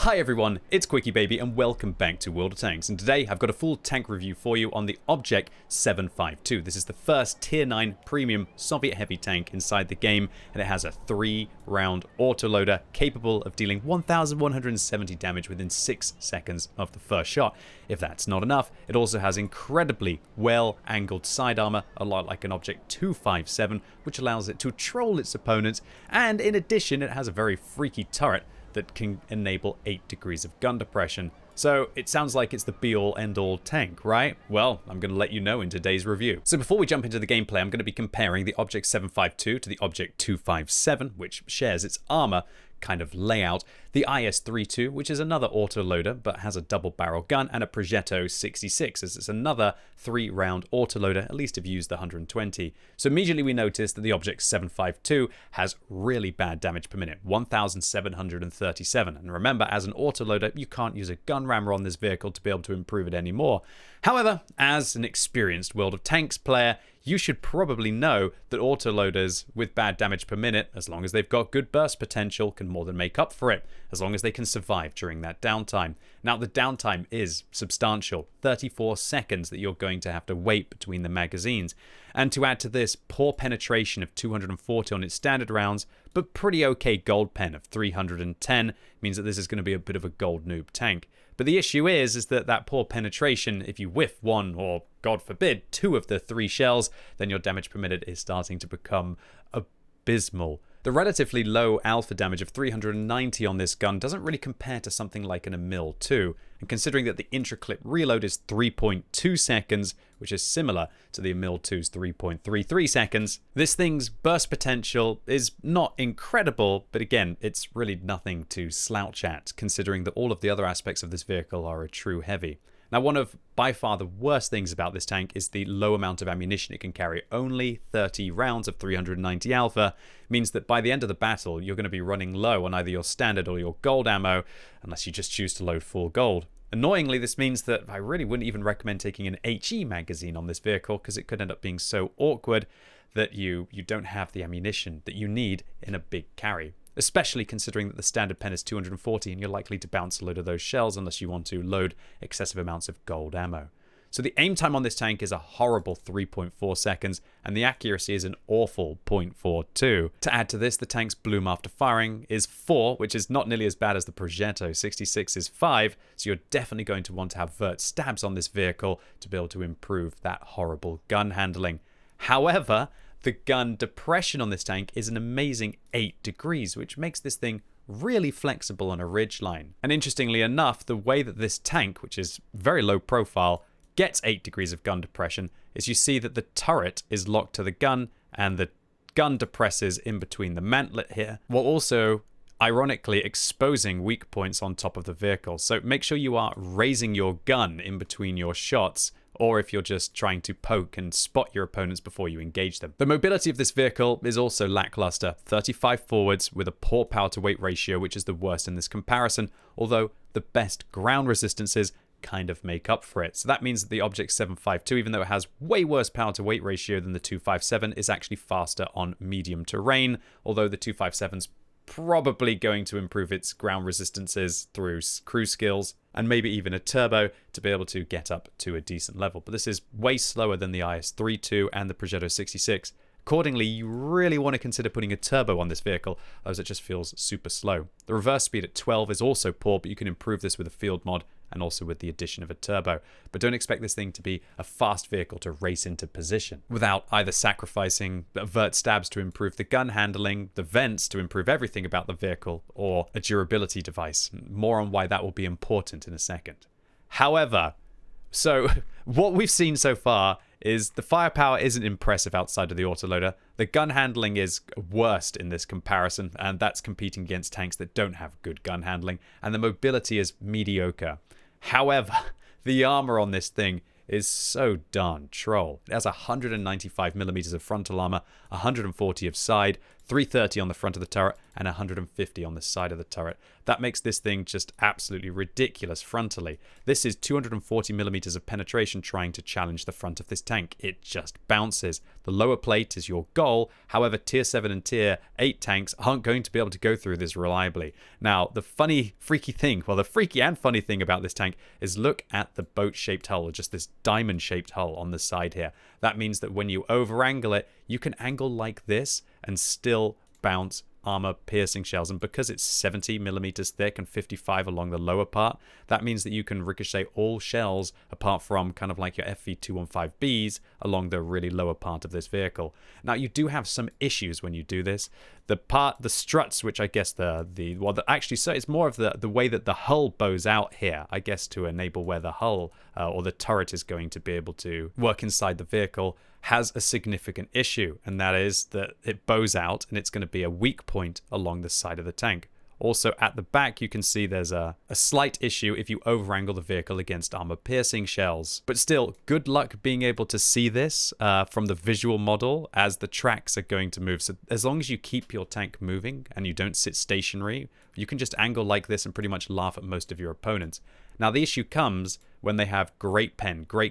Hi everyone, it's QuickyBaby and welcome back to World of Tanks, and today I've got a full tank review for you on the Object 752. This is the first tier 9 premium Soviet heavy tank inside the game, and it has a 3-round autoloader capable of dealing 1170 damage within 6 seconds of the first shot. If that's not enough, it also has incredibly well-angled side armor, a lot like an Object 257, which allows it to troll its opponents, and in addition it has a very freaky turret that can enable 8 degrees of gun depression. So it sounds like it's the be-all end-all tank, right? Well, I'm going to let you know in today's review. So before we jump into the gameplay, I'm going to be comparing the Object 752 to the Object 257, which shares its armor kind of layout, the IS-32, which is another autoloader but has a double barrel gun, and a Progetto 66, as it's another 3-round autoloader, at least if you use the 120. So immediately we notice that the Object 752 has really bad damage per minute, 1,737. And remember, as an autoloader, you can't use a gun rammer on this vehicle to be able to improve it anymore. However, as an experienced World of Tanks player, you should probably know that autoloaders with bad damage per minute, as long as they've got good burst potential, can more than make up for it, as long as they can survive during that downtime. Now, the downtime is substantial, 34 seconds that you're going to have to wait between the magazines. And to add to this, poor penetration of 240 on its standard rounds, but pretty okay gold pen of 310 means that this is going to be a bit of a gold noob tank. But the issue is that poor penetration, if you whiff one or, God forbid, 2 of the 3 shells, then your damage per minute is starting to become abysmal. The relatively low alpha damage of 390 on this gun doesn't really compare to something like an Emil 2, and considering that the intra-clip reload is 3.2 seconds, which is similar to the Emil 2's 3.33 seconds, this thing's burst potential is not incredible, but again, it's really nothing to slouch at, considering that all of the other aspects of this vehicle are a true heavy. Now, one of by far the worst things about this tank is the low amount of ammunition it can carry. Only 30 rounds of 390 alpha means that by the end of the battle, you're going to be running low on either your standard or your gold ammo, unless you just choose to load full gold. Annoyingly, this means that I really wouldn't even recommend taking an HE magazine on this vehicle, because it could end up being so awkward that you don't have the ammunition that you need in a big carry. Especially considering that the standard pen is 240 and you're likely to bounce a load of those shells unless you want to load excessive amounts of gold ammo. So the aim time on this tank is a horrible 3.4 seconds, and the accuracy is an awful 0.42. To add to this, the tank's bloom after firing is 4, which is not nearly as bad as the Progetto 66 is 5, so you're definitely going to want to have vert stabs on this vehicle to be able to improve that horrible gun handling. However, the gun depression on this tank is an amazing 8 degrees, which makes this thing really flexible on a ridgeline. And interestingly enough, the way that this tank, which is very low profile, gets 8 degrees of gun depression is you see that the turret is locked to the gun and the gun depresses in between the mantlet here, while also ironically exposing weak points on top of the vehicle. So make sure you are raising your gun in between your shots, or if you're just trying to poke and spot your opponents before you engage them. The mobility of this vehicle is also lackluster, 35 forwards with a poor power to weight ratio, which is the worst in this comparison, although the best ground resistances kind of make up for it. So that means that the Object 752, even though it has way worse power to weight ratio than the 257, is actually faster on medium terrain, although the 257's probably going to improve its ground resistances through crew skills and maybe even a turbo to be able to get up to a decent level. But this is way slower than the IS-32 and the Progetto 66. Accordingly, you really want to consider putting a turbo on this vehicle, as it just feels super slow. The reverse speed at 12 is also poor, but you can improve this with a field mod and also with the addition of a turbo. But don't expect this thing to be a fast vehicle to race into position without either sacrificing vert stabs to improve the gun handling, the vents to improve everything about the vehicle, or a durability device. More on why that will be important in a second. However, so what we've seen so far is the firepower isn't impressive outside of the autoloader. The gun handling is worst in this comparison, and that's competing against tanks that don't have good gun handling, and the mobility is mediocre. However, the armor on this thing is so darn troll. It has 195mm of frontal armor, 140 of side, 330 on the front of the turret, and 150 on the side of the turret. That makes this thing just absolutely ridiculous frontally. This is 240 millimeters of penetration trying to challenge the front of this tank. It just bounces. The lower plate is your goal. However, tier 7 and tier 8 tanks aren't going to be able to go through this reliably. Now, the freaky and funny thing about this tank is look at the boat-shaped hull, or just this diamond-shaped hull on the side here. That means that when you over-angle it, you can angle like this and still bounce armor piercing shells. And because it's 70 millimeters thick and 55 along the lower part, that means that you can ricochet all shells apart from kind of like your FV215Bs along the really lower part of this vehicle. Now, you do have some issues when you do this. The struts, which I guess actually, so it's more of the way that the hull bows out here, I guess, to enable where the hull or the turret is going to be able to work inside the vehicle, has a significant issue, and that is that it bows out and it's going to be a weak point along the side of the tank. Also, at the back, you can see there's a slight issue if you over-angle the vehicle against armor-piercing shells. But still, good luck being able to see this from the visual model as the tracks are going to move. So as long as you keep your tank moving and you don't sit stationary, you can just angle like this and pretty much laugh at most of your opponents. Now, the issue comes when they have great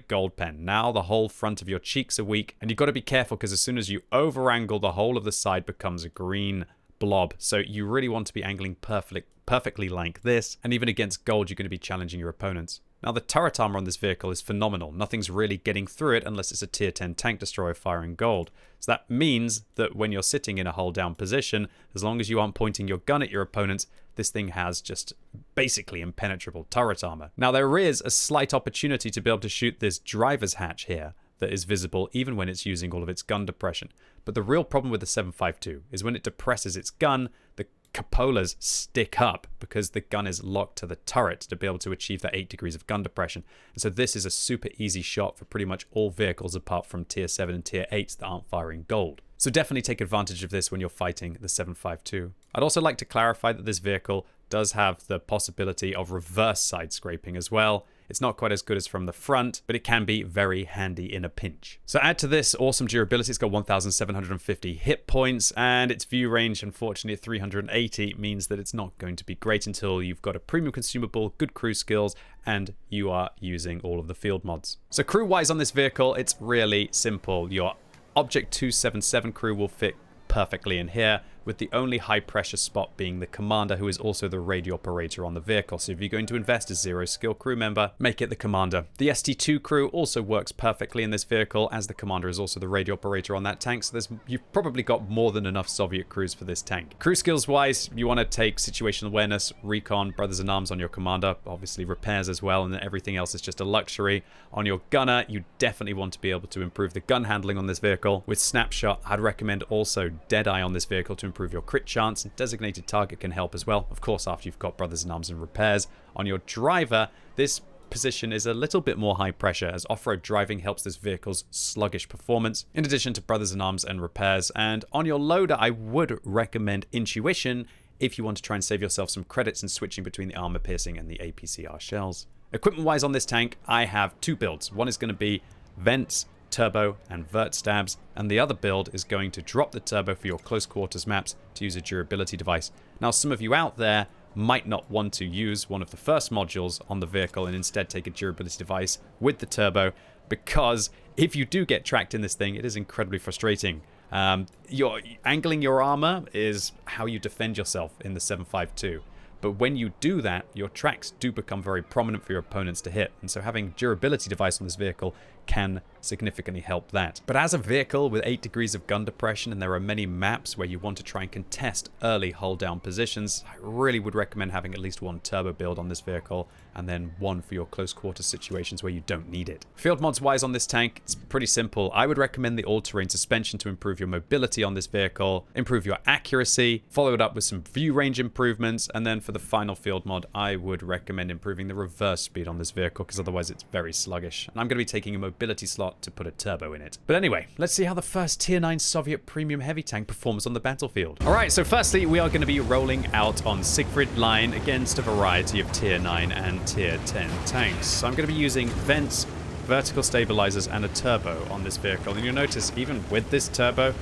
gold pen. Now the whole front of your cheeks are weak, and you've got to be careful because as soon as you over-angle, the whole of the side becomes a green blob. So you really want to be angling perfectly like this, and even against gold, you're going to be challenging your opponents. Now, the turret armor on this vehicle is phenomenal. Nothing's really getting through it unless it's a tier 10 tank destroyer firing gold. So that means that when you're sitting in a hull down position, as long as you aren't pointing your gun at your opponents, this thing has just basically impenetrable turret armor. Now, there is a slight opportunity to be able to shoot this driver's hatch here that is visible even when it's using all of its gun depression. But the real problem with the 7.52 is when it depresses its gun, the cupolas stick up because the gun is locked to the turret to be able to achieve that 8 degrees of gun depression. And so this is a super easy shot for pretty much all vehicles apart from tier 7 and tier 8s that aren't firing gold. So definitely take advantage of this when you're fighting the 7.52. I'd also like to clarify that this vehicle does have the possibility of reverse side scraping as well. It's not quite as good as from the front, but it can be very handy in a pinch. So add to this awesome durability. It's got 1,750 hit points, and its view range, unfortunately, at 380 means that it's not going to be great until you've got a premium consumable, good crew skills, and you are using all of the field mods. So crew-wise on this vehicle, it's really simple. Your Object 277 crew will fit perfectly in here, with the only high pressure spot being the commander, who is also the radio operator on the vehicle. So if you're going to invest a 0 skill crew member, make it the commander. The ST2 crew also works perfectly in this vehicle, as the commander is also the radio operator on that tank. So you've probably got more than enough Soviet crews for this tank. Crew skills wise, you want to take situational awareness, recon, brothers in arms on your commander, obviously repairs as well, and then everything else is just a luxury. On your gunner, you definitely want to be able to improve the gun handling on this vehicle. With snapshot, I'd recommend also Deadeye on this vehicle to improve your crit chance, and designated target can help as well, of course, after you've got brothers in arms and repairs. On your driver, this position is a little bit more high pressure, as off-road driving helps this vehicle's sluggish performance, in addition to brothers in arms and repairs. And on your loader, I would recommend intuition if you want to try and save yourself some credits and switching between the armor piercing and the APCR shells. Equipment wise on this tank, I have two builds. One is going to be vents, turbo, and vert stabs, and the other build is going to drop the turbo for your close quarters maps to use a durability device. Now, some of you out there might not want to use one of the first modules on the vehicle and instead take a durability device with the turbo, because if you do get tracked in this thing, it is incredibly frustrating. Angling your armor is how you defend yourself in the 7.52. But when you do that, your tracks do become very prominent for your opponents to hit. And so having durability device on this vehicle can significantly help that. But as a vehicle with 8 degrees of gun depression, and there are many maps where you want to try and contest early hull down positions, I really would recommend having at least one turbo build on this vehicle, and then one for your close quarter situations where you don't need it. Field mods wise on this tank, it's pretty simple. I would recommend the all-terrain suspension to improve your mobility on this vehicle, improve your accuracy, follow it up with some view range improvements, and then for the final field mod, I would recommend improving the reverse speed on this vehicle, because otherwise it's very sluggish. And I'm going to be taking a mobility slot to put a turbo in it. But anyway, let's see how the first tier 9 Soviet premium heavy tank performs on the battlefield. Alright, so firstly, we are going to be rolling out on Siegfried line against a variety of tier 9 and tier 10 tanks. So I'm going to be using vents, vertical stabilizers, and a turbo on this vehicle. And you'll notice, even with this turbo,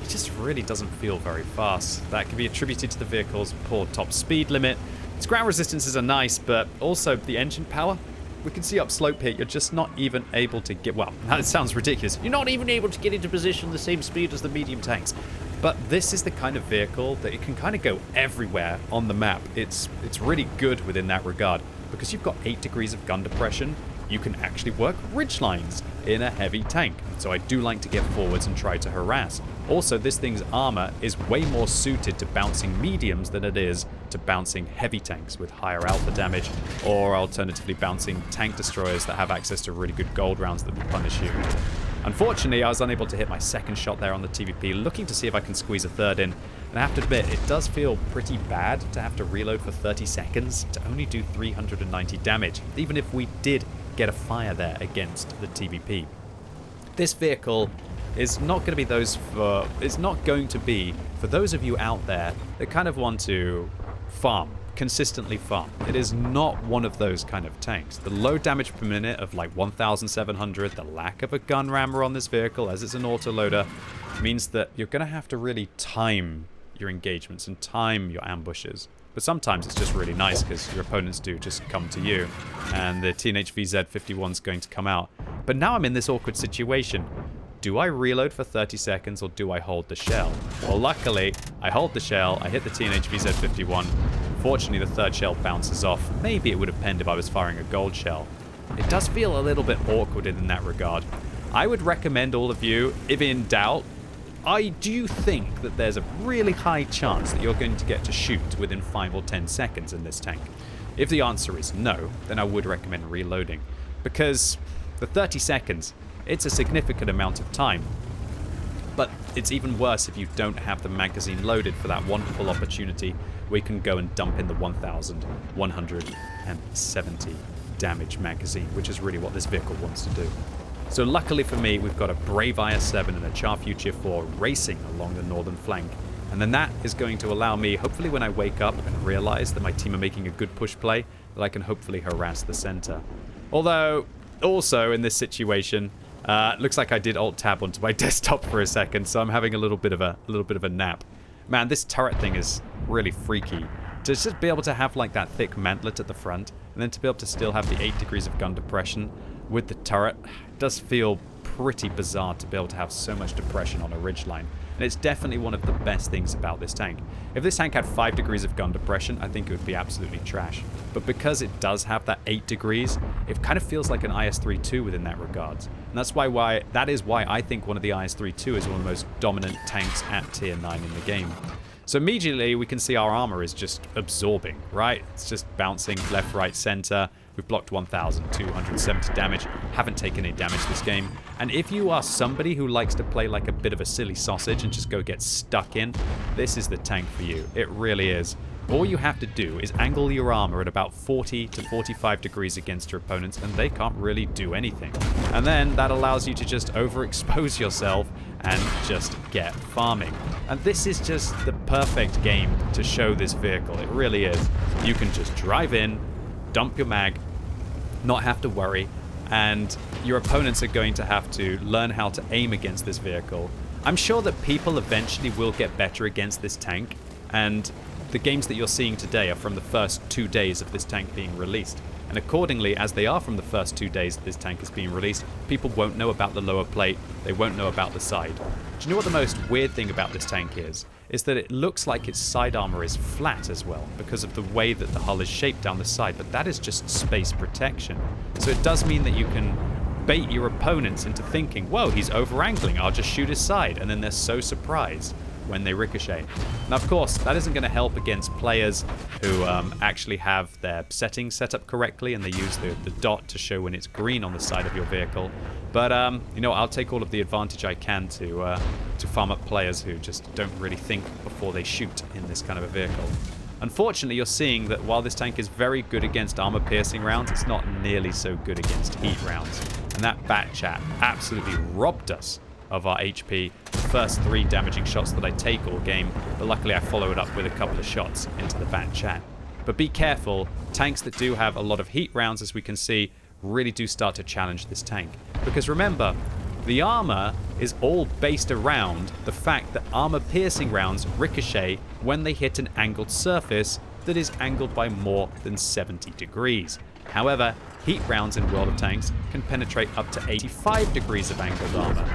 it just really doesn't feel very fast. That can be attributed to the vehicle's poor top speed limit. Its ground resistances are nice, but also the engine power. We can see upslope here, you're just not even able to get, well, that sounds ridiculous. You're not even able to get into position the same speed as the medium tanks. But this is the kind of vehicle that it can kind of go everywhere on the map. It's really good within that regard. Because you've got 8 degrees of gun depression, you can actually work ridge lines in a heavy tank. So I do like to get forwards and try to harass. Also, this thing's armor is way more suited to bouncing mediums than it is to bouncing heavy tanks with higher alpha damage, or alternatively bouncing tank destroyers that have access to really good gold rounds that will punish you. Unfortunately, I was unable to hit my second shot there on the TVP, looking to see if I can squeeze a third in. And I have to admit, it does feel pretty bad to have to reload for 30 seconds to only do 390 damage, even if we did get a fire there against the TVP. This vehicle is not going to be for those of you out there that kind of want to farm, consistently farm. It is not one of those kind of tanks. The low damage per minute of like 1,700, the lack of a gun rammer on this vehicle as it's an autoloader, means that you're going to have to really time your engagements and time your ambushes. But sometimes it's just really nice because your opponents do just come to you and the Teenage VZ51 is going to come out. But now I'm in this awkward situation. Do I reload for 30 seconds or do I hold the shell? Well, luckily, I hold the shell, I hit the Teenage VZ51. Fortunately, the third shell bounces off. Maybe it would have penned if I was firing a gold shell. It does feel a little bit awkward in that regard. I would recommend all of you, if in doubt, I do think that there's a really high chance that you're going to get to shoot within 5 or 10 seconds in this tank. If the answer is no, then I would recommend reloading. Because the 30 seconds, it's a significant amount of time. But it's even worse if you don't have the magazine loaded for that wonderful opportunity where you can go and dump in the 1,170 damage magazine, which is really what this vehicle wants to do. So luckily for me, we've got a Brave IS-7 and a Char Future 4 racing along the northern flank. And then that is going to allow me, hopefully when I wake up and realize that my team are making a good push play, that I can hopefully harass the center. Although, also in this situation, looks like I did Alt-Tab onto my desktop for a second, so I'm having a little bit of a nap. Man, this turret thing is really freaky. To just be able to have like that thick mantlet at the front, and then to be able to still have the 8 degrees of gun depression with the turret, does feel pretty bizarre to be able to have so much depression on a ridgeline. And it's definitely one of the best things about this tank. If this tank had 5 degrees of gun depression, I think it would be absolutely trash. But because it does have that 8 degrees, it kind of feels like an IS-32 within that regards. And that is why I think one of the IS-32 is one of the most dominant tanks at tier 9 in the game. So immediately we can see our armor is just absorbing, right? It's just bouncing left, right, center. We've blocked 1,270 damage. Haven't taken any damage this game. And if you are somebody who likes to play like a bit of a silly sausage and just go get stuck in, this is the tank for you. It really is. All you have to do is angle your armor at about 40 to 45 degrees against your opponents, and they can't really do anything. And then that allows you to just overexpose yourself and just get farming. And this is just the perfect game to show this vehicle. It really is. You can just drive in, dump your mag, not have to worry, and your opponents are going to have to learn how to aim against this vehicle. I'm sure that people eventually will get better against this tank, and the games that you're seeing today are from the first 2 days of this tank being released. And accordingly, as they are from the first 2 days that this tank is being released, people won't know about the lower plate, they won't know about the side. Do you know what the most weird thing about this tank is? Is that it looks like its side armor is flat as well, because of the way that the hull is shaped down the side, but that is just space protection. So it does mean that you can bait your opponents into thinking, whoa, he's over-angling, I'll just shoot his side, and then they're so surprised when they ricochet. Now, of course, that isn't going to help against players who actually have their settings set up correctly and they use the dot to show when it's green on the side of your vehicle. But, you know, I'll take all of the advantage I can to farm up players who just don't really think before they shoot in this kind of a vehicle. Unfortunately, you're seeing that while this tank is very good against armor-piercing rounds, it's not nearly so good against heat rounds. And that bat chat absolutely robbed us of our HP. The first 3 damaging shots that I take all game, but luckily I followed up with a couple of shots into the bat chat. But be careful, tanks that do have a lot of heat rounds, as we can see, really do start to challenge this tank. Because remember, The armor is all based around the fact that armor-piercing rounds ricochet when they hit an angled surface that is angled by more than 70 degrees. However, heat rounds in World of Tanks can penetrate up to 85 degrees of angled armor.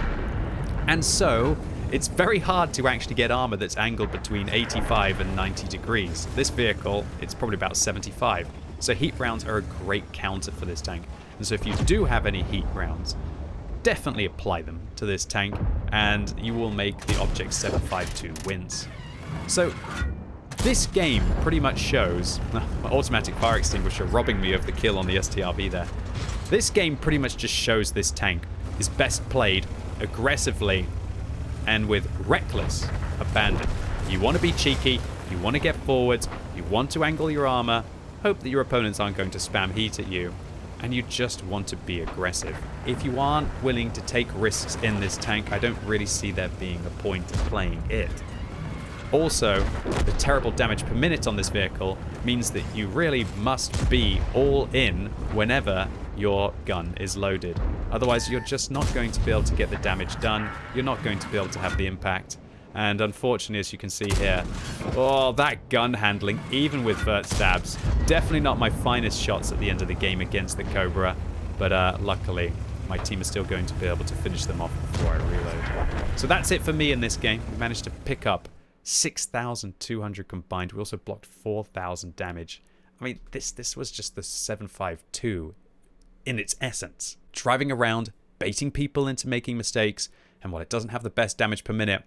And so, it's very hard to actually get armor that's angled between 85 and 90 degrees. This vehicle, it's probably about 75. So heat rounds are a great counter for this tank. And so if you do have any heat rounds, definitely apply them to this tank and you will make the Object 752 wins. So this game pretty much shows, my automatic fire extinguisher robbing me of the kill on the STRV there. This game pretty much just shows this tank is best played aggressively and with reckless abandon. You want to be cheeky, you want to get forwards, you want to angle your armor, hope that your opponents aren't going to spam heat at you, and you just want to be aggressive. If you aren't willing to take risks in this tank, I don't really see there being a point in playing it. Also, the terrible damage per minute on this vehicle means that you really must be all in whenever your gun is loaded. Otherwise, you're just not going to be able to get the damage done. You're not going to be able to have the impact. And unfortunately, as you can see here, oh, that gun handling, even with vert stabs, definitely not my finest shots at the end of the game against the Cobra. But luckily, my team is still going to be able to finish them off before I reload. So that's it for me in this game. We managed to pick up 6,200 combined. We also blocked 4,000 damage. I mean, this was just the 752 in its essence. Driving around, baiting people into making mistakes, and while it doesn't have the best damage per minute,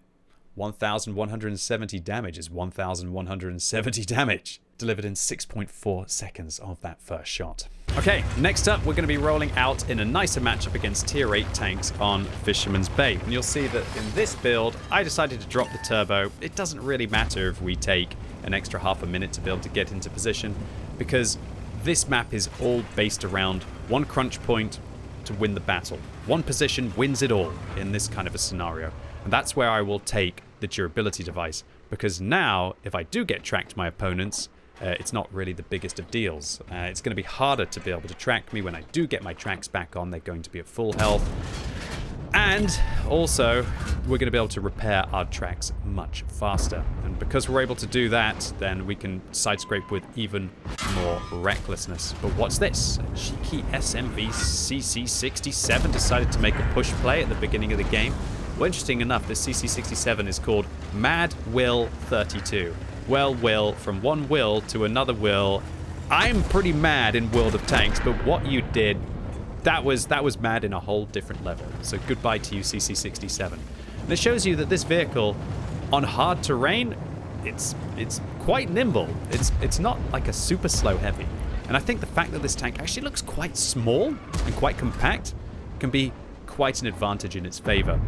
1,170 damage is 1,170 damage, delivered in 6.4 seconds of that first shot. Okay, next up, we're going to be rolling out in a nicer matchup against tier 8 tanks on Fisherman's Bay. And you'll see that in this build, I decided to drop the turbo. It doesn't really matter if we take an extra half a minute to be able to get into position, because this map is all based around one crunch point to win the battle. One position wins it all in this kind of a scenario. And that's where I will take the durability device, because now, if I do get tracked my opponents, it's not really the biggest of deals. It's going to be harder to be able to track me. When I do get my tracks back on, they're going to be at full health. And also, we're going to be able to repair our tracks much faster. And because we're able to do that, then we can side scrape with even more recklessness. But what's this? A cheeky SMV CC67 decided to make a push play at the beginning of the game. Well, interesting enough, this CC67 is called Mad Will 32. Well, Will, from one Will to another Will. I'm pretty mad in World of Tanks, but what you did, that was mad in a whole different level. So goodbye to you, CC67. And it shows you that this vehicle, on hard terrain, it's quite nimble. It's not like a super slow heavy. And I think the fact that this tank actually looks quite small and quite compact can be quite an advantage in its favor.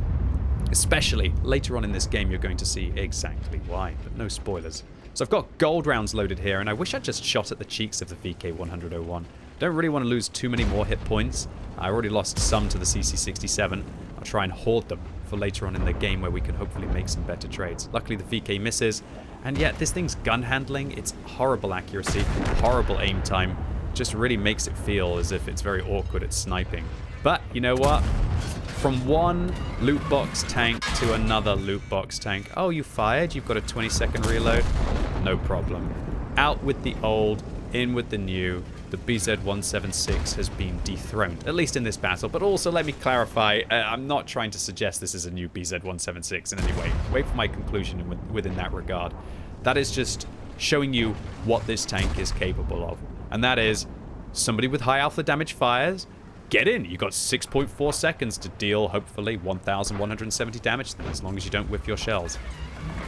Especially later on in this game, you're going to see exactly why, but no spoilers. So I've got gold rounds loaded here, and I wish I'd just shot at the cheeks of the VK100-01. Don't really want to lose too many more hit points. I already lost some to the CC67. I'll try and hoard them for later on in the game where we can hopefully make some better trades. Luckily, the VK misses, and yet this thing's gun handling, it's horrible accuracy, horrible aim time. Just really makes it feel as if it's very awkward at sniping. But you know what? From one loot box tank to another loot box tank. Oh, you fired? You've got a 20-second reload? No problem. Out with the old, in with the new. The BZ-176 has been dethroned, at least in this battle. But also, let me clarify, I'm not trying to suggest this is a new BZ-176 in any way. Wait for my conclusion within that regard. That is just showing you what this tank is capable of. And that is, somebody with high alpha damage fires, get in. You got 6.4 seconds to deal, hopefully, 1,170 damage, as long as you don't whiff your shells.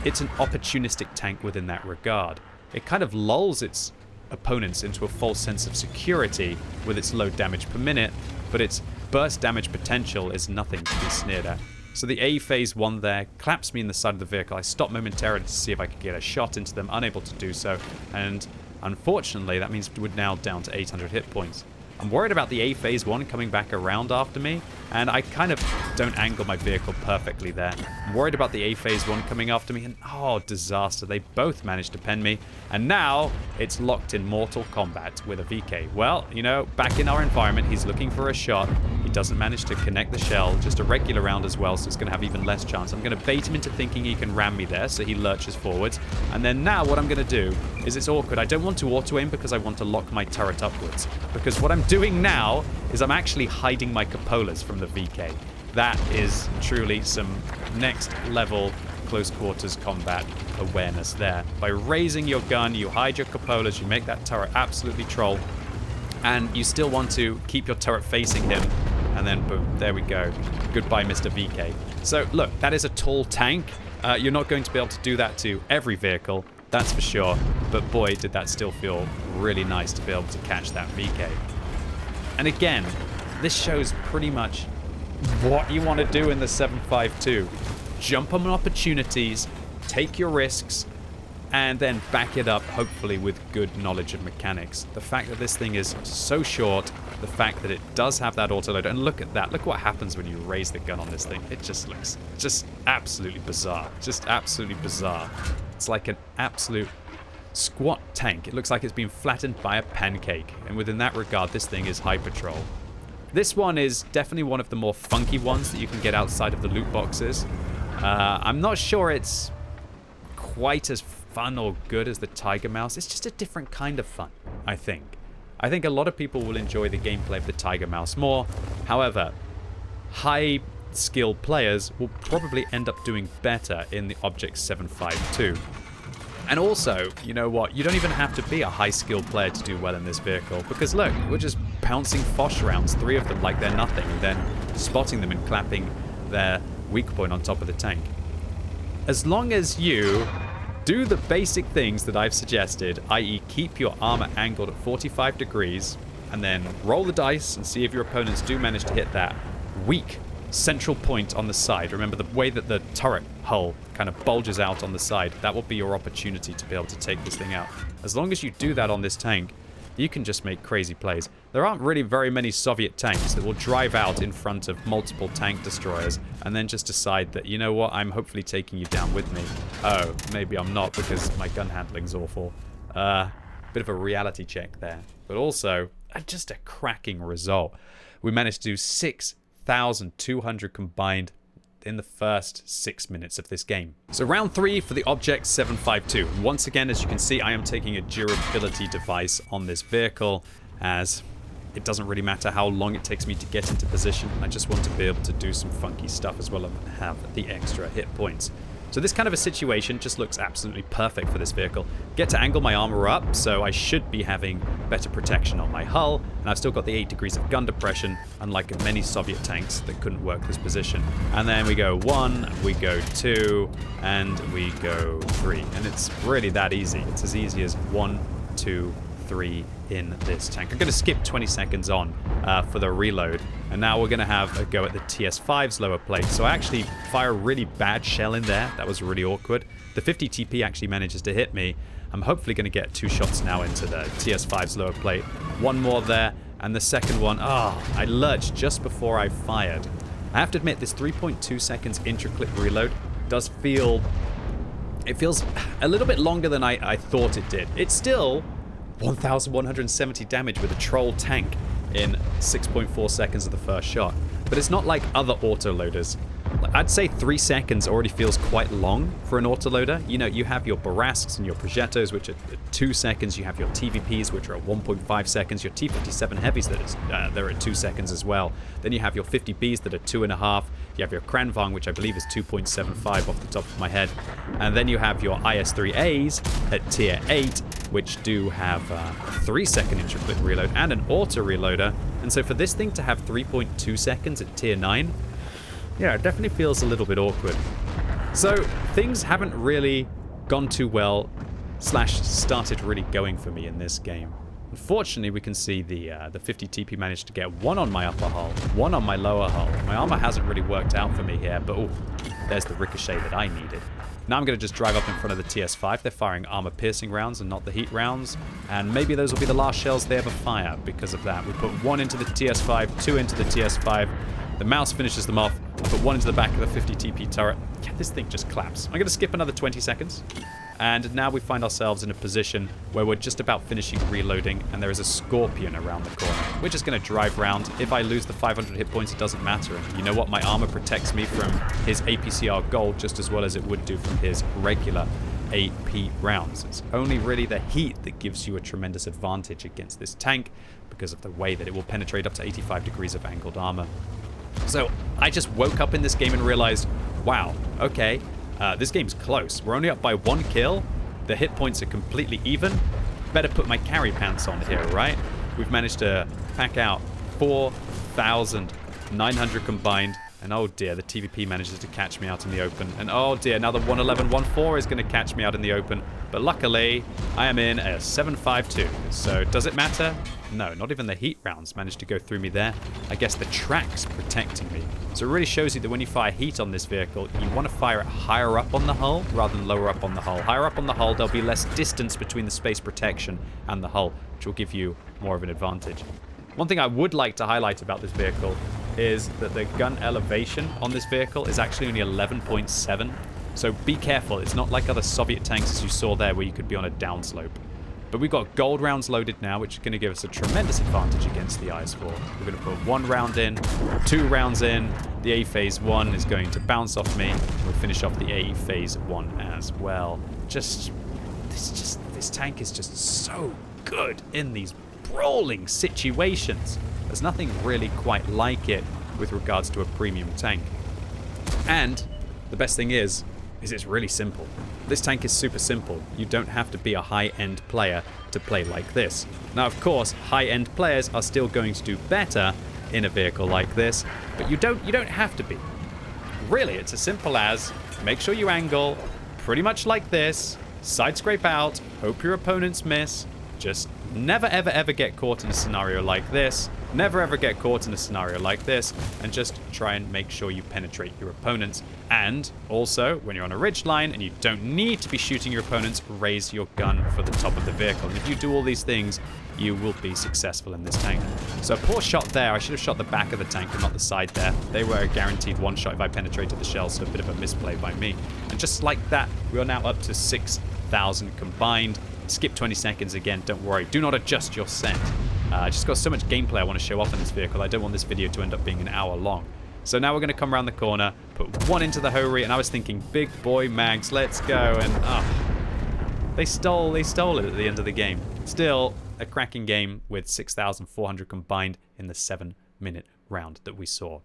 It's an opportunistic tank within that regard. It kind of lulls its opponents into a false sense of security with its low damage per minute, but its burst damage potential is nothing to be sneered at. So the A phase 1 there claps me in the side of the vehicle. I stop momentarily to see if I could get a shot into them, unable to do so, and unfortunately that means we're now down to 800 hit points. I'm worried about the A phase 1 coming back around after me, and I kind of don't angle my vehicle perfectly there. I'm worried about the A phase 1 coming after me, and oh, disaster. They both managed to pen me, and now it's locked in mortal combat with a VK. Well, you know, back in our environment, he's looking for a shot. He doesn't manage to connect the shell, just a regular round as well, so it's going to have even less chance. I'm going to bait him into thinking he can ram me there, so he lurches forwards. And then now what I'm going to do is, it's awkward. I don't want to auto-aim because I want to lock my turret upwards. Because what I'm doing now is I'm actually hiding my cupolas from the VK. That is truly some next level close quarters combat awareness there. By raising your gun, you hide your cupolas, you make that turret absolutely troll, and you still want to keep your turret facing him, and then boom, there we go. Goodbye, Mr. VK. So look, that is a tall tank. You're not going to be able to do that to every vehicle, that's for sure, but boy, did that still feel really nice to be able to catch that VK. And again, this shows pretty much what you want to do in the 7.5.2. Jump on opportunities, take your risks, and then back it up, hopefully, with good knowledge of mechanics. The fact that this thing is so short, the fact that it does have that autoloader, and look at that. Look what happens when you raise the gun on this thing. It just looks just absolutely bizarre. Just absolutely bizarre. It's like an absolute squat tank. It looks like it's been flattened by a pancake. And within that regard, this thing is high patrol. This one is definitely one of the more funky ones that you can get outside of the loot boxes. I'm not sure it's quite as fun or good as the Tiger Mouse. It's just a different kind of fun, I think. I think a lot of people will enjoy the gameplay of the Tiger Mouse more. However, high-skilled players will probably end up doing better in the Object 7.5.2. And also, you know what? You don't even have to be a high-skilled player to do well in this vehicle. Because look, we're just pouncing Foch rounds, 3 of them like they're nothing, and then spotting them and clapping their weak point on top of the tank. As long as you do the basic things that I've suggested, i.e. keep your armor angled at 45 degrees, and then roll the dice and see if your opponents do manage to hit that weak central point on the side. Remember, the way that the turret hull kind of bulges out on the side, that will be your opportunity to be able to take this thing out. As long as you do that on this tank, you can just make crazy plays. There aren't really very many Soviet tanks that will drive out in front of multiple tank destroyers and then just decide that, you know what, I'm hopefully taking you down with me. Oh, maybe I'm not because my gun handling's awful. Bit of a reality check there. But also, just a cracking result. We managed to do 6,200 combined in the first 6 minutes of this game. So round 3 for the Object 7.5.2. Once again, as you can see, I am taking a durability device on this vehicle, as it doesn't really matter how long it takes me to get into position. I just want to be able to do some funky stuff as well and have the extra hit points. So this kind of a situation just looks absolutely perfect for this vehicle. Get to angle my armor up, so I should be having better protection on my hull, and I've still got the 8 degrees of gun depression, unlike many Soviet tanks that couldn't work this position. And then we go 1, we go 2, and we go 3. And it's really that easy. It's as easy as 1, 2, 3 in this tank. I'm going to skip 20 seconds on for the reload, and now we're going to have a go at the TS5's lower plate. So I actually fire a really bad shell in there. That was really awkward. The 50 TP actually manages to hit me. I'm hopefully going to get 2 shots now into the TS5's lower plate. 1 more there, and the second one, I lurched just before I fired. I have to admit, this 3.2 seconds intra-clip reload does feel... it feels a little bit longer than I thought it did. It's still 1,170 damage with a troll tank in 6.4 seconds of the first shot. But it's not like other autoloaders. I'd say 3 seconds already feels quite long for an autoloader. You know, you have your Barasks and your Progettos, which are at 2 seconds. You have your TVPs, which are at 1.5 seconds. Your T57 Heavies, they're at 2 seconds as well. Then you have your 50Bs that are 2.5. You have your Kranvang, which I believe is 2.75 off the top of my head. And then you have your IS-3As at tier 8, which do have a 3-second intra-clip reload and an auto-reloader. And so for this thing to have 3.2 seconds at tier 9, yeah, it definitely feels a little bit awkward. So things haven't really gone too well, / started really going for me in this game. Unfortunately, we can see the 50 TP managed to get 1 on my upper hull, 1 on my lower hull. My armor hasn't really worked out for me here, but there's the ricochet that I needed. Now I'm going to just drive up in front of the TS5. They're firing armor-piercing rounds and not the heat rounds. And maybe those will be the last shells they ever fire because of that. We put 1 into the TS5, 2 into the TS5. The mouse finishes them off. Put 1 into the back of the 50 TP turret. Yeah, this thing just claps. I'm going to skip another 20 seconds. And now we find ourselves in a position where we're just about finishing reloading, and there is a scorpion around the corner. We're just going to drive round. If I lose the 500 hit points, it doesn't matter. And you know what? My armor protects me from his APCR gold just as well as it would do from his regular AP rounds. It's only really the heat that gives you a tremendous advantage against this tank because of the way that it will penetrate up to 85 degrees of angled armor. So I just woke up in this game and realized, wow, okay, this game's close. We're only up by 1 kill. The hit points are completely even. Better put my carry pants on here, right? We've managed to pack out 4,900 combined. And oh dear, the TVP manages to catch me out in the open. And oh dear, now the 111.14 is going to catch me out in the open. But luckily, I am in a 7.52. So does it matter? No, not even the heat rounds managed to go through me there. I guess the track's protecting me. So it really shows you that when you fire heat on this vehicle, you want to fire it higher up on the hull rather than lower up on the hull. Higher up on the hull, there'll be less distance between the space protection and the hull, which will give you more of an advantage. One thing I would like to highlight about this vehicle is that the gun elevation on this vehicle is actually only 11.7. So be careful. It's not like other Soviet tanks as you saw there where you could be on a downslope. But we've got gold rounds loaded now, which is going to give us a tremendous advantage against the IS-4. We're going to put 1 round in, 2 rounds in. The A phase 1 is going to bounce off me. We'll finish off the A phase 1 as well. This tank is just so good in these brawling situations. There's nothing really quite like it with regards to a premium tank. And the best thing is it's really simple. This tank is super simple. You don't have to be a high-end player to play like this. Now, of course, high-end players are still going to do better in a vehicle like this, but you don't have to be. Really, it's as simple as make sure you angle pretty much like this, side scrape out, hope your opponents miss, just never ever ever get caught in a scenario like this, never ever get caught in a scenario like this, and just try and make sure you penetrate your opponents. And also, when you're on a ridge line and you don't need to be shooting your opponents, raise your gun for the top of the vehicle. And if you do all these things, you will be successful in this tank. So a poor shot there. I should have shot the back of the tank and not the side there. They were a guaranteed 1 shot if I penetrated the shell, so a bit of a misplay by me. And just like that, we are now up to 6,000 combined. Skip 20 seconds again, don't worry. Do not adjust your set. I just got so much gameplay I want to show off in this vehicle. I don't want this video to end up being an hour long. So now we're going to come around the corner, put 1 into the Hori, and I was thinking, big boy mags, let's go. And they stole it at the end of the game. Still, a cracking game with 6,400 combined in the 7-minute round that we saw.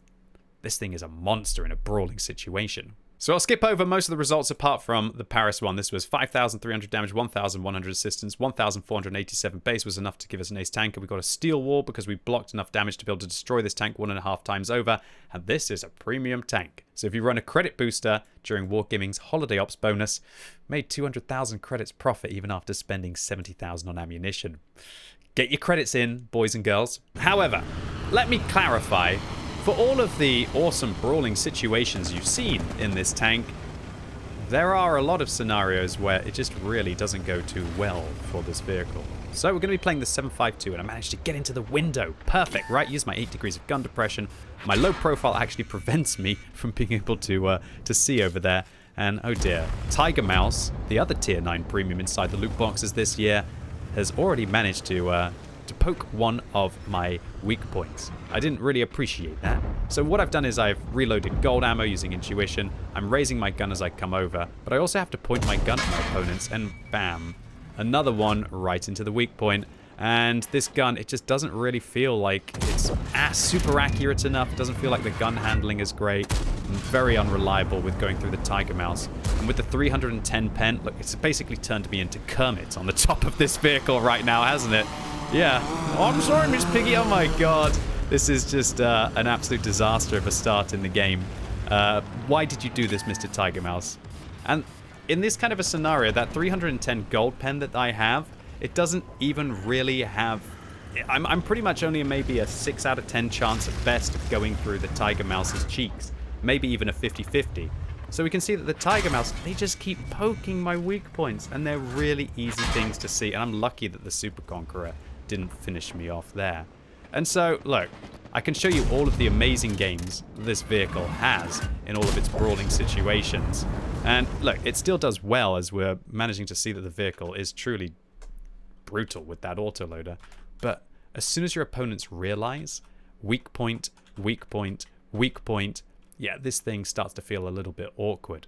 This thing is a monster in a brawling situation. So I'll skip over most of the results apart from the Paris one. This was 5,300 damage, 1,100 assistance, 1,487 base was enough to give us an ace tank. And we got a steel wall because we blocked enough damage to be able to destroy this tank 1.5 times over. And this is a premium tank. So if you run a credit booster during Wargaming's Holiday Ops bonus, made 200,000 credits profit even after spending 70,000 on ammunition. Get your credits in, boys and girls. However, let me clarify. For all of the awesome brawling situations you've seen in this tank, there are a lot of scenarios where it just really doesn't go too well for this vehicle. So we're going to be playing the 7.52, and I managed to get into the window. Perfect, right? Use my 8 degrees of gun depression. My low profile actually prevents me from being able to see over there. And oh dear, Tiger Mouse, the other tier 9 premium inside the loot boxes this year, has already managed to poke one of my weak points. I didn't really appreciate that. So what I've done is I've reloaded gold ammo using intuition. I'm raising my gun as I come over, but I also have to point my gun at my opponents, and bam, another one right into the weak point. And this gun, it just doesn't really feel like it's super accurate enough. It doesn't feel like the gun handling is great. I'm very unreliable with going through the Tiger Mouse. And with the 310 pen, look, it's basically turned me into Kermit on the top of this vehicle right now, hasn't it? Yeah. Oh, I'm sorry, Miss Piggy. Oh my god. This is just an absolute disaster of a start in the game. Why did you do this, Mr. Tiger Mouse? And in this kind of a scenario, that 310 gold pen that I have, it doesn't even really have... I'm pretty much only maybe a 6 out of 10 chance at best of going through the Tiger Mouse's cheeks. Maybe even a 50-50. So we can see that the Tiger Mouse, they just keep poking my weak points, and they're really easy things to see. And I'm lucky that the Super Conqueror didn't finish me off there. And so, look, I can show you all of the amazing games this vehicle has in all of its brawling situations. And look, it still does well as we're managing to see that the vehicle is truly brutal with that autoloader. But as soon as your opponents realize weak point, weak point, weak point, yeah, this thing starts to feel a little bit awkward.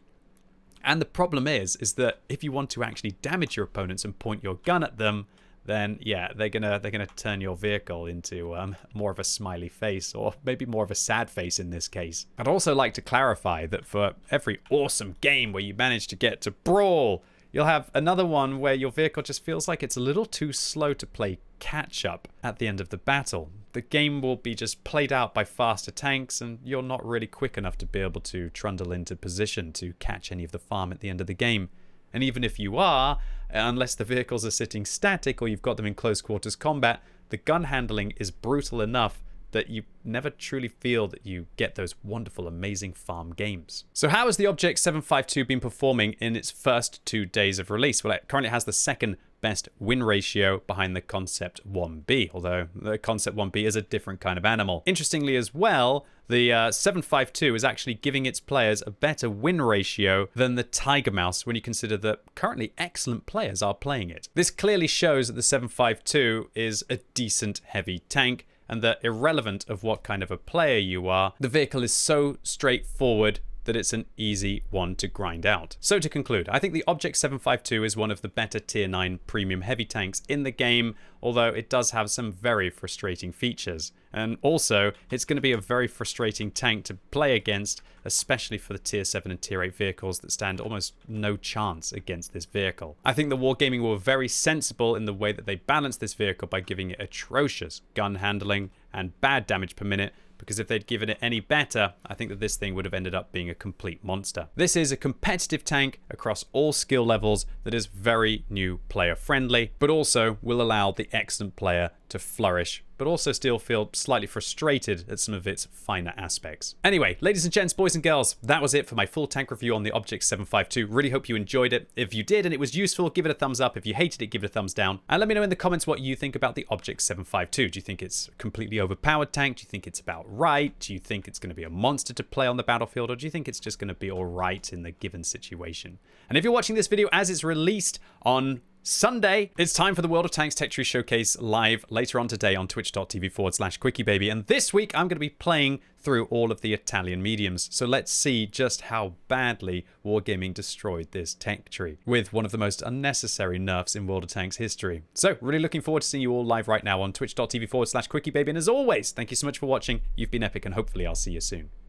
And the problem is that if you want to actually damage your opponents and point your gun at them, then yeah, they're gonna turn your vehicle into more of a smiley face, or maybe more of a sad face in this case. I'd also like to clarify that for every awesome game where you manage to get to brawl, you'll have another one where your vehicle just feels like it's a little too slow to play catch up at the end of the battle. The game will be just played out by faster tanks, and you're not really quick enough to be able to trundle into position to catch any of the farm at the end of the game. And even if you are, unless the vehicles are sitting static or you've got them in close quarters combat, the gun handling is brutal enough that you never truly feel that you get those wonderful, amazing farm games. So how has the Object 752 been performing in its first 2 days of release? Well, it currently has the second best win ratio behind the Concept 1B, although the Concept 1B is a different kind of animal. Interestingly as well, the 752 is actually giving its players a better win ratio than the Tiger Mouse when you consider that currently excellent players are playing it. This clearly shows that the 752 is a decent heavy tank, and that irrelevant of what kind of a player you are, the vehicle is so straightforward that it's an easy one to grind out. So to conclude, I think the Object 752 is one of the better tier 9 premium heavy tanks in the game, although it does have some very frustrating features. And also, it's going to be a very frustrating tank to play against, especially for the tier 7 and tier 8 vehicles that stand almost no chance against this vehicle. I think the Wargaming were very sensible in the way that they balanced this vehicle by giving it atrocious gun handling and bad damage per minute, because if they'd given it any better, I think that this thing would have ended up being a complete monster. This is a competitive tank across all skill levels that is very new player friendly, but also will allow the excellent player to flourish, but also still feel slightly frustrated at some of its finer aspects. Anyway, ladies and gents, boys and girls, that was it for my full tank review on the Object 752. Really hope you enjoyed it. If you did and it was useful, give it a thumbs up. If you hated it, give it a thumbs down. And let me know in the comments what you think about the Object 752. Do you think it's a completely overpowered tank? Do you think it's about right? Do you think it's going to be a monster to play on the battlefield? Or do you think it's just going to be all right in the given situation? And if you're watching this video as it's released on Sunday, it's time for the World of Tanks Tech Tree Showcase live later on today on twitch.tv/QuickyBaby. And this week, I'm going to be playing through all of the Italian mediums. So let's see just how badly Wargaming destroyed this tech tree with one of the most unnecessary nerfs in World of Tanks history. So really looking forward to seeing you all live right now on twitch.tv/QuickyBaby. And as always, thank you so much for watching. You've been epic, and hopefully I'll see you soon.